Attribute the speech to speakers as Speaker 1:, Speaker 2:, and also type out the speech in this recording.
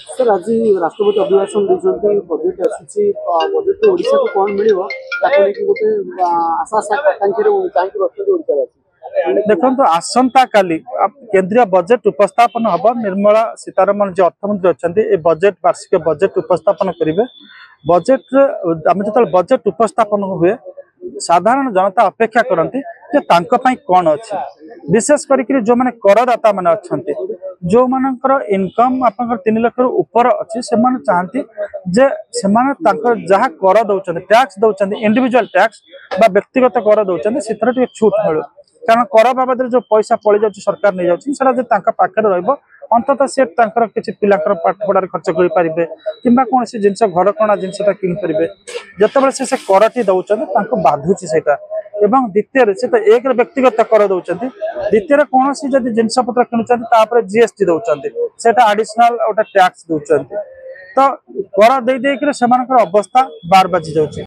Speaker 1: Sir आज राष्ट्रपति अभिभाषण देखते बजेट आसूसी बजेट ओडिशा को कौन मिल गोटे आशा आकांक्षी कहीं बस
Speaker 2: देखो आसंता काली केंद्रीय बजेट उपस्थापन हम निर्मला सीतारमण जो अर्थमंत्री अच्छा ये बजेट वार्षिक बजेट उपस्थापन करेंगे। बजेट आम जो बजेट उपस्थापन हुए साधारण जनता अपेक्षा करती कौन अच्छी विशेष करके जो मैंने करदाता मैंने अच्छा जो मानकर इनकम आप 3 लाख ऊपर अच्छी से चाहती जे जहाँ कर दौरान टैक्स दौरान इंडिविजुअल टैक्स व्यक्तिगत कर दौरान से छूट मिलू कारण कर बाबद जो पैसा पड़ जा सरकार नहीं जाता पाखे अंततः सी किसी पिला पाठ पढ़ार खर्च करेंगे कि कौन सी जिन घर कणा जिनसा किनीपर जिते से करटी दौरान बाधुची से द्वितीय से तो एक व्यक्तिगत कर दौरान द्वितीय कौन सी जब जिनपतर किणुच्च जीएसटी दौरान से आडिशनाल गोटे टैक्स दौरान तो कर दे अवस्था बार बाजी जाऊँगी।